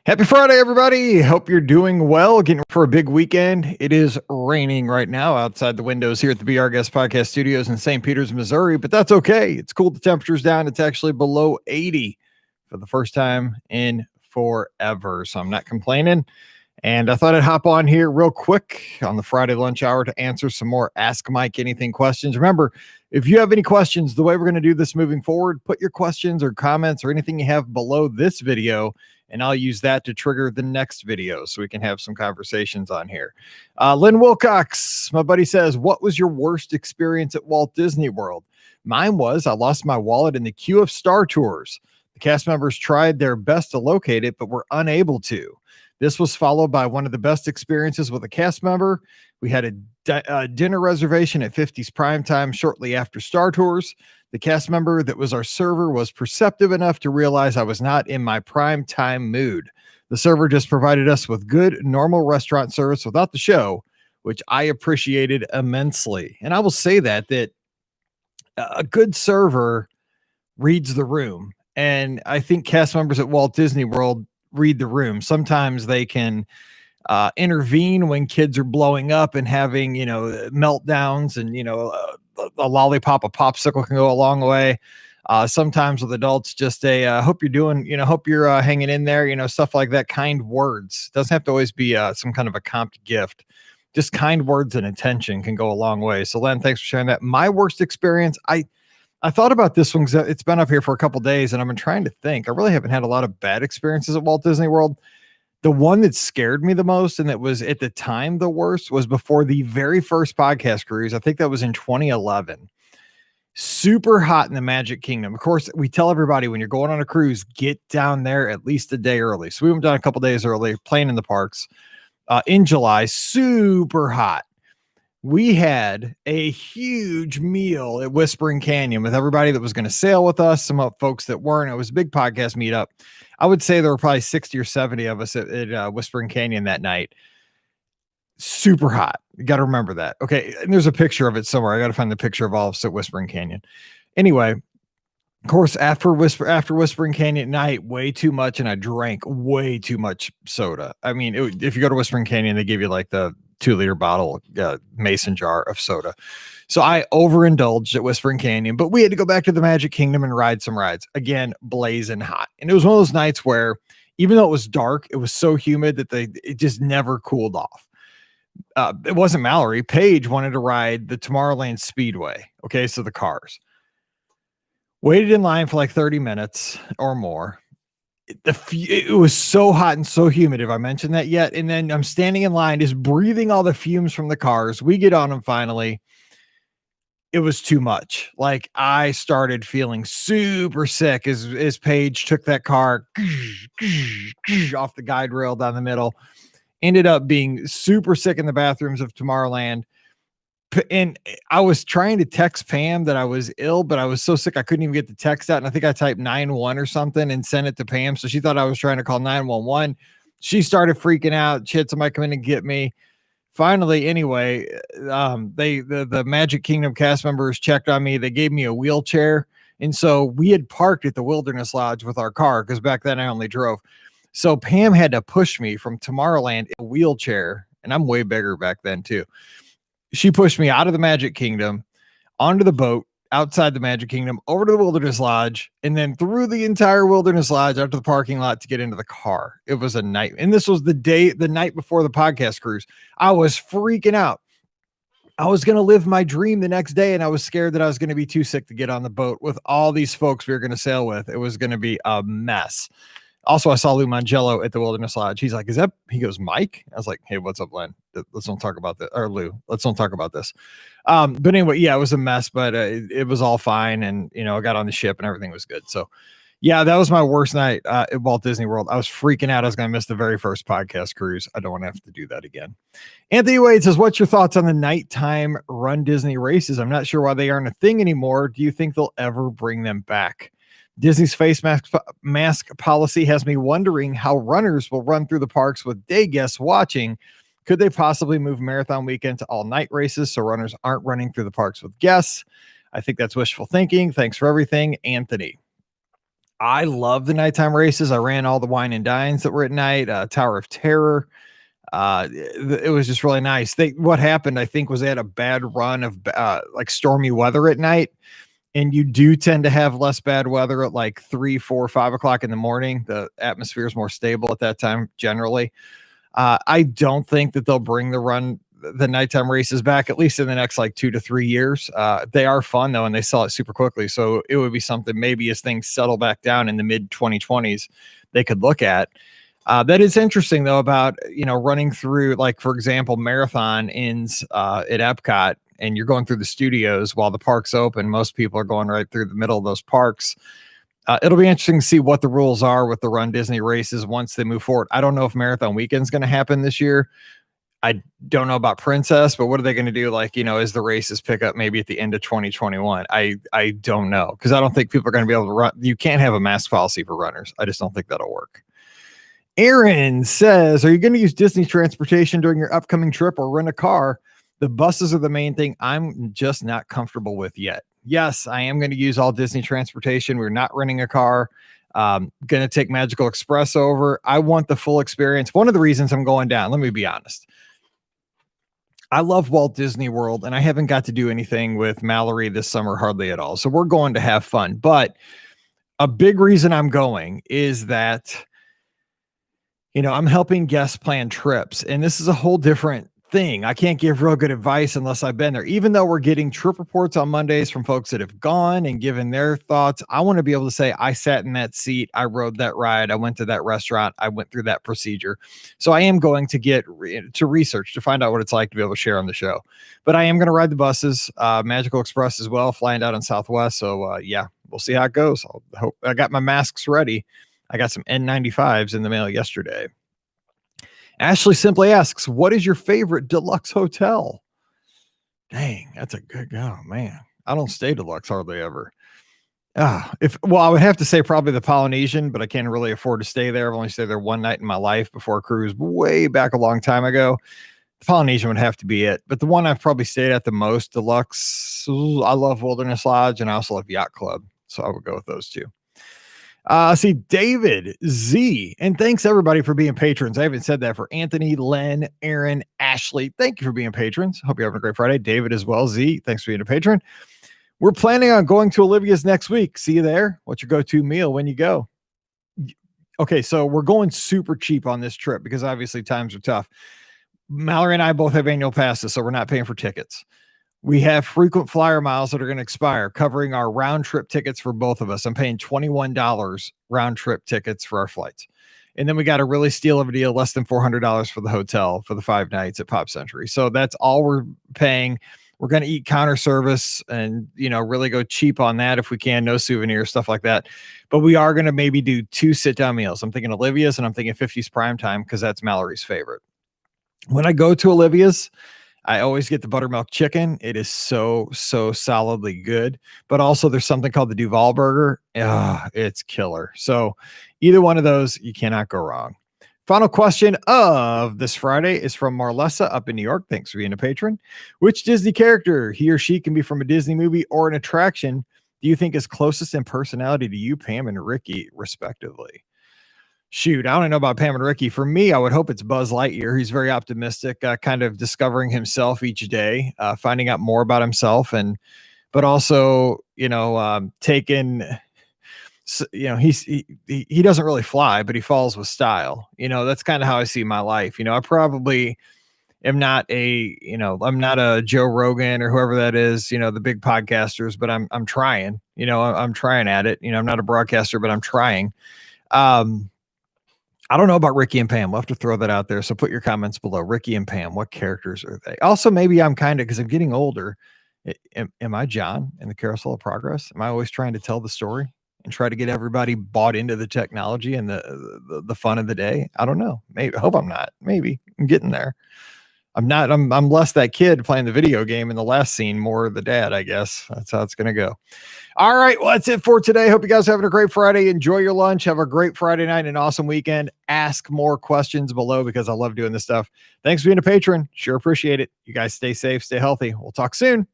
Happy Friday, everybody. Hope you're doing well. Getting for a big weekend. It is raining right now outside the windows here at the BR Guest Podcast Studios in St. Peters, Missouri, but that's okay. It's cool. The temperature's down. It's actually below 80 for the first time in forever. So I'm not complaining. And I thought I'd hop on here real quick on the Friday lunch hour to answer some more Ask Mike Anything questions. Remember, if you have any questions, the way we're going to do this moving forward, put your questions or comments or anything you have below this video, and I'll use that to trigger the next video so we can have some conversations on here. Lynn Wilcox, my buddy, says, what was your worst experience at Walt Disney World? Mine was I lost my wallet in the queue of Star Tours. The cast members tried their best to locate it, but were unable to. This was followed by one of the best experiences with a cast member. We had a dinner reservation at 50's Primetime shortly after Star Tours. The cast member that was our server was perceptive enough to realize I was not in my prime time mood. The server just provided us with good, normal restaurant service without the show, which I appreciated immensely. And I will say that a good server reads the room. And I think cast members at Walt Disney World read the room. Sometimes they can intervene when kids are blowing up and having, meltdowns, and, a lollipop, a popsicle can go a long way. Sometimes with adults, just hope you're doing, hope you're hanging in there, stuff like that. Kind words doesn't have to always be some kind of a comped gift. Just kind words and attention can go a long way. So Len, thanks for sharing that. My worst experience, I thought about this one because it's been up here for a couple days and I've been trying to think. I really haven't had a lot of bad experiences at Walt Disney World. The one that scared me the most and that was at the time the worst was before the very first podcast cruise. I think that was in 2011. Super hot in the Magic Kingdom. Of course, we tell everybody when you're going on a cruise, get down there at least a day early. So we went down a couple days early, playing in the parks in July. Super hot. We had a huge meal at Whispering Canyon with everybody that was going to sail with us, some folks that weren't. It was a big podcast meetup. I would say there were probably 60 or 70 of us at Whispering Canyon that night. Super hot. You got to remember that. Okay. And there's a picture of it somewhere. I got to find the picture of all of us at Whispering Canyon. Anyway, of course, after Whispering Canyon night, way too much. And I drank way too much soda. I mean, if you go to Whispering Canyon, they give you like the 2-liter bottle, mason jar of soda. So I overindulged at Whispering Canyon, but we had to go back to the Magic Kingdom and ride some rides. Again, blazing hot. And it was one of those nights where even though it was dark, it was so humid that it just never cooled off. It wasn't Mallory. Paige wanted to ride the Tomorrowland Speedway. Okay, so the cars. Waited in line for like 30 minutes or more. It was so hot and so humid. Have I mentioned that yet? And then I'm standing in line, just breathing all the fumes from the cars. We get on them finally. It was too much. Like I started feeling super sick as Paige took that car off the guide rail down the middle. Ended up being super sick in the bathrooms of Tomorrowland. And I was trying to text Pam that I was ill, but I was so sick I couldn't even get the text out. And I think I typed 911 or something and sent it to Pam. So she thought I was trying to call 911. She started freaking out. She had somebody come in and get me. Finally, anyway, the Magic Kingdom cast members checked on me. They gave me a wheelchair. And so we had parked at the Wilderness Lodge with our car because back then I only drove. So Pam had to push me from Tomorrowland in a wheelchair. And I'm way bigger back then too. She pushed me out of the Magic Kingdom, onto the boat, outside the Magic Kingdom, over to the Wilderness Lodge, and then through the entire Wilderness Lodge out to the parking lot to get into the car. It was a night. And this was the night before the podcast cruise. I was freaking out. I was going to live my dream the next day, and I was scared that I was going to be too sick to get on the boat with all these folks we were going to sail with. It was going to be a mess. Also, I saw Lou Mangello at the Wilderness Lodge. He's like, he goes, Mike? I was like, hey, what's up, Len? Let's don't talk about that. Or Lou, let's don't talk about this. But anyway, yeah, it was a mess, but it was all fine. And, I got on the ship and everything was good. So yeah, that was my worst night at Walt Disney World. I was freaking out. I was going to miss the very first podcast cruise. I don't want to have to do that again. Anthony Wade says, what's your thoughts on the nighttime Run Disney races? I'm not sure why they aren't a thing anymore. Do you think they'll ever bring them back? Disney's face mask policy has me wondering how runners will run through the parks with day guests watching. Could they possibly move marathon weekend to all night races so runners aren't running through the parks with guests? I think that's wishful thinking. Thanks for everything, Anthony. I love the nighttime races. I ran all the wine and dines that were at night, Tower of Terror. It was just really nice. What happened, I think, was they had a bad run of like stormy weather at night. And you do tend to have less bad weather at like 3, 4, 5 o'clock in the morning. The atmosphere is more stable at that time generally. I don't think that they'll bring the nighttime races back, at least in the next like 2 to 3 years. They are fun though, and they sell it super quickly. So it would be something maybe as things settle back down in the mid 2020s, they could look at. That is interesting though about, running through, like, for example, marathon ends at Epcot and you're going through the studios while the park's open. Most people are going right through the middle of those parks. It'll be interesting to see what the rules are with the Run Disney races once they move forward. I don't know if Marathon Weekend's going to happen this year. I don't know about Princess, but what are they going to do? Like, as the races pick up maybe at the end of 2021, I don't know. Cause I don't think people are going to be able to run. You can't have a mask policy for runners. I just don't think that'll work. Aaron says, are you going to use Disney transportation during your upcoming trip or rent a car? The buses are the main thing I'm just not comfortable with yet. Yes, I am going to use all Disney transportation. We're not renting a car. Going to take Magical Express over. I want the full experience. One of the reasons I'm going down, let me be honest. I love Walt Disney World, and I haven't got to do anything with Mallory this summer hardly at all. So we're going to have fun. But a big reason I'm going is that, I'm helping guests plan trips, and this is a whole different thing. I can't give real good advice unless I've been there. Even though we're getting trip reports on Mondays from folks that have gone and given their thoughts, I want to be able to say, I sat in that seat, I rode that ride, I went to that restaurant, I went through that procedure. So I am going to get to research to find out what it's like to be able to share on the show. But I am going to ride the buses, Magical Express as well, flying out on Southwest. So yeah, we'll see how it goes. I hope I got my masks ready. I got some N95s in the mail yesterday. Ashley simply asks, what is your favorite deluxe hotel? Dang, that's a good go, man. I don't stay deluxe hardly ever. I would have to say probably the Polynesian, but I can't really afford to stay there. I've only stayed there one night in my life before a cruise way back a long time ago. The Polynesian would have to be it. But the one I've probably stayed at the most deluxe, I love Wilderness Lodge, and I also love Yacht Club. So I would go with those two. See David Z, and thanks everybody for being patrons. I haven't said that for Anthony, Len, Aaron, Ashley. Thank you for being patrons. Hope you're having a great Friday. David as well. Z, thanks for being a patron. We're planning on going to Olivia's next week. See you there. What's your go-to meal when you go? Okay, so we're going super cheap on this trip because obviously times are tough. Mallory and I both have annual passes, so we're not paying for tickets. We have frequent flyer miles that are going to expire, covering our round trip tickets for both of us. I'm paying $21 round trip tickets for our flights. And then we got a really steal of a deal, less than $400 for the hotel for the 5 nights at Pop Century. So that's all we're paying. We're going to eat counter service and, really go cheap on that if we can. No souvenirs, stuff like that. But we are going to maybe do 2 sit-down meals. I'm thinking Olivia's and I'm thinking 50's Primetime because that's Mallory's favorite. When I go to Olivia's, I always get the buttermilk chicken. It is so solidly good. But also there's something called the Duval burger. It's killer. So either one of those, you cannot go wrong. Final question of this Friday is from Marlessa up in New York. Thanks for being a patron. Which Disney character, he or she can be from a Disney movie or an attraction, do you think is closest in personality to you, Pam and Ricky, respectively? Shoot, I don't know about Pam and Ricky. For me, I would hope it's Buzz Lightyear. He's very optimistic, kind of discovering himself each day, finding out more about himself, but also, taking, he doesn't really fly, but he falls with style. That's kind of how I see my life. I probably am not I'm not a Joe Rogan or whoever that is, the big podcasters, but I'm trying, I'm trying at it. I'm not a broadcaster, but I'm trying. I don't know about Ricky and Pam. We'll have to throw that out there. So put your comments below. Ricky and Pam, what characters are they? Also, maybe I'm because I'm getting older. Am I John in the Carousel of Progress? Am I always trying to tell the story and try to get everybody bought into the technology and the fun of the day? I don't know. Maybe. I hope I'm not. Maybe I'm getting there. I'm not. I'm less that kid playing the video game in the last scene, more the dad, I guess. That's how it's going to go. All right. Well, that's it for today. Hope you guys are having a great Friday. Enjoy your lunch. Have a great Friday night and an awesome weekend. Ask more questions below because I love doing this stuff. Thanks for being a patron. Sure appreciate it. You guys stay safe, stay healthy. We'll talk soon.